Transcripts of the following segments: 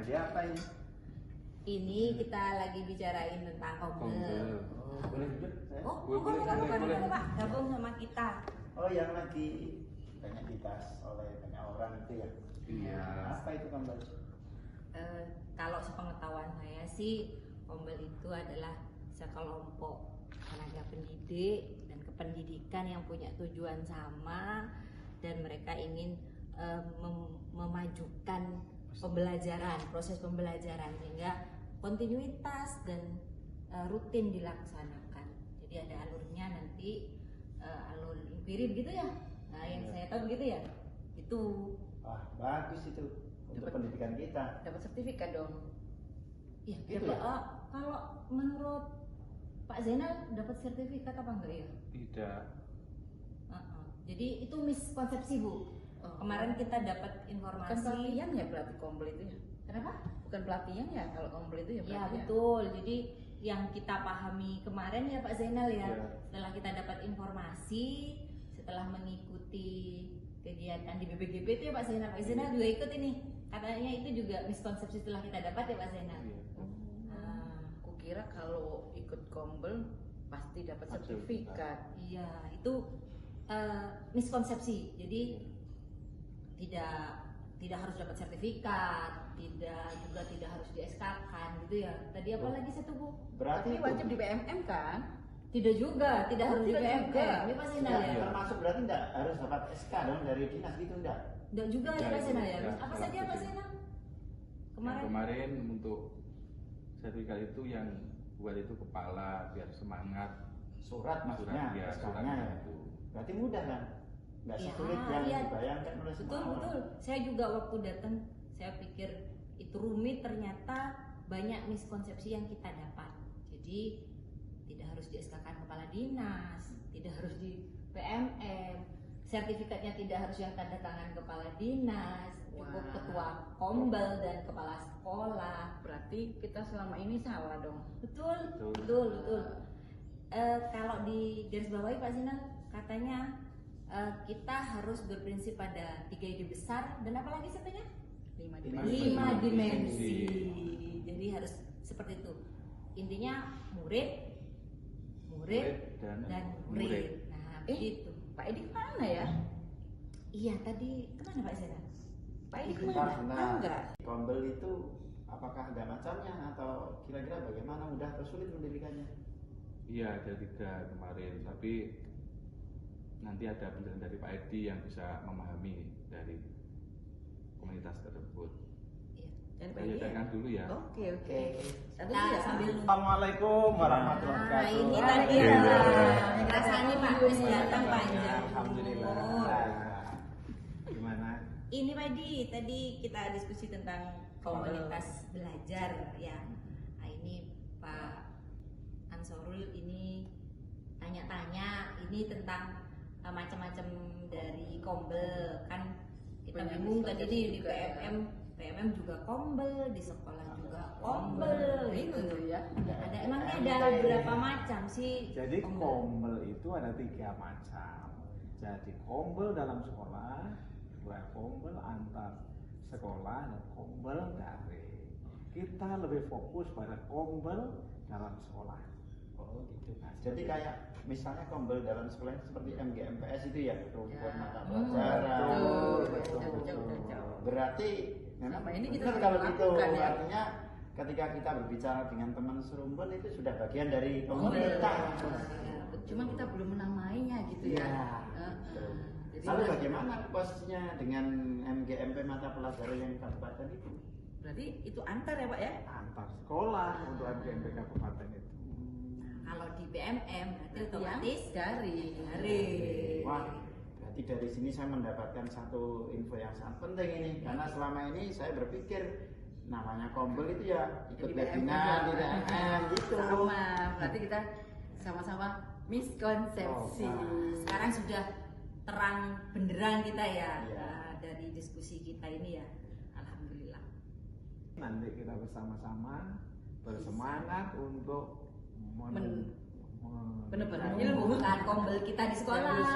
Hadiah apa ini? Ini kita lagi bicarain tentang kombel. Oh, boleh duduk saya? Oh, boleh. Pak, gabung sama kita. Oh, yang lagi banyak dibahas oleh banyak orang itu ya? Iya. Apa itu kombel? Kalau sepengetahuan saya sih, kombel itu adalah sekelompok tenaga pendidik dan kependidikan yang punya tujuan sama dan mereka ingin memajukan pembelajaran, proses pembelajaran sehingga kontinuitas dan rutin dilaksanakan. Jadi ada alurnya nanti alur inquiry begitu ya. Nah, yang saya tahu begitu ya. Itu. Wah, bagus itu untuk pendidikan kita. Dapat sertifikat dong. Ya, Gitu dapat, ya? kalau menurut Pak Zainal dapat sertifikat apa enggak ya? Tidak. Jadi itu miskonsepsi Bu. Kemarin kita dapat Bukan informasi. pelatihan ya pelatih kombel itu ya? Kenapa? Bukan pelatihan ya kalau kombel itu ya? Ya pelatihan. betul. Jadi yang kita pahami kemarin ya Pak Zainal ya, Ya. setelah kita dapat informasi, setelah mengikuti kegiatan di BPGP itu ya Pak Zainal. Pak Zainal juga ikut ini. Katanya itu juga miskonsepsi setelah kita dapat ya Pak Zainal. Iya. Nah, Aku kira kalau ikut kombel pasti dapat sertifikat. iya itu miskonsepsi. Jadi tidak harus dapat sertifikat, tidak harus di SK-kan gitu ya. Tadi apa lagi satu Bu? Berarti Tapi wajib di BMM kan? Tidak juga, tidak Oh, harus di tidak BMM. juga. Ini Pak ya, Zainal ya. termasuk berarti enggak harus dapat SK dong dari dinas gitu enggak? Tidak juga ya Pak Zainal ya. Tidak, Apa salah saja Pak satu. Zainal? Yang kemarin untuk sertifikat itu yang buat itu kepala biar semangat Surat maksudnya, ya, SK-nya suratnya ya. itu. Berarti mudah kan? Enggak Ya, sesulit yang iya. dibayangkan oleh semua Betul orang. betul. Saya juga waktu datang saya pikir itu rumit, ternyata banyak miskonsepsi yang kita dapat. Jadi tidak harus di SK-kan kepala dinas, tidak harus di PMM, sertifikatnya tidak harus yang tanda tangan kepala dinas, cukup Wah. ketua kombel dan kepala sekolah. Berarti kita selama ini salah dong. Betul, betul, betul. Kalau di garis bawahi Pak Zainal katanya kita harus berprinsip pada 3 ide besar dan apa lagi satunya? 5 5 dimensi. Jadi harus seperti itu. Intinya murid dan murid. Nah, begitu. Pak Edi kemana ya? Iya, tadi kemana Pak Zainal? Pak Edi Sebentar, kemana? sebentar. Tahu nggak? Kombel itu apakah ada macamnya atau kira-kira bagaimana, mudah atau sulit mendirikannya? Iya, ada 3 kemarin, tapi nanti ada penjelasan dari Pak Edi yang bisa memahami dari komunitas tersebut. Iya. Dan Pak Saya Edi ya? tanyakan dulu ya. Oke. Satu Nah, ya. sambil Assalamualaikum warahmatullahi Nah, wabarakatuh. ini tadi Iya. ya. Rasanya Pak wis datang panjang. Alhamdulillah. Gimana? Ini Pak Edi, tadi kita diskusi tentang komunitas belajar ya. Nah, ini Pak Ansarul ini tanya-tanya ini tentang macam-macam dari kombel kan kita Banyak bingung tadi miskonsepsi di juga ya. PMM juga kombel, di sekolah juga kombel gitu. Itu ya. Ada emangnya ada berapa macam sih? Jadi kombel? kombel itu ada 3 macam. Jadi kombel dalam sekolah, dua kombel antar sekolah dan kombel daring. Kita lebih fokus pada kombel dalam sekolah. Oh gitu. Jadi kayak misalnya kombel dalam sekolah itu seperti MGMPS itu ya, buat Ya. mata Hmm, pelajaran. betul. Berarti memang Sama ini kita benar sudah kalau gitu, lakukan ya. artinya ketika kita berbicara dengan teman serumpun itu sudah bagian dari komunitas. Cuma kita belum menamainya gitu ya. Iya. Heeh. Jadi Lalu bagaimana posisinya dengan MGMP mata pelajaran yang kabupaten itu? berarti itu antar ya Pak ya? Antar sekolah untuk MGMP kabupaten itu. Kalau di BMM berarti Yang otomatis dari. Wah, berarti dari sini saya mendapatkan satu info yang sangat penting ini, karena selama ini saya berpikir namanya kombel itu ya ikut Di BMM webinar di juga. BMM gitu. Sama, berarti kita sama-sama miskonsepsi. sekarang sudah terang benderang kita ya Iya. dari diskusi kita ini ya. Alhamdulillah. Nanti kita bersama-sama bersemangat untuk Penebaran Ilmu ilmu. bukan kombel kita di sekolah, Iya,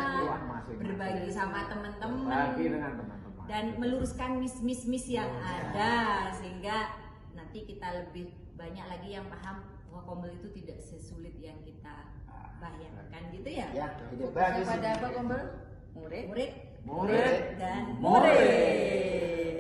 masing-masing. berbagi sama teman-teman, Bagi dengan teman-teman. dan meluruskan mis yang ada, sehingga nanti kita lebih banyak lagi yang paham bahwa Kombel itu tidak sesulit yang kita bayangkan gitu ya. Ya, ide Fokusnya bagus pada ini. apa Kombel? Murid. Murid Murid dan murid. murid.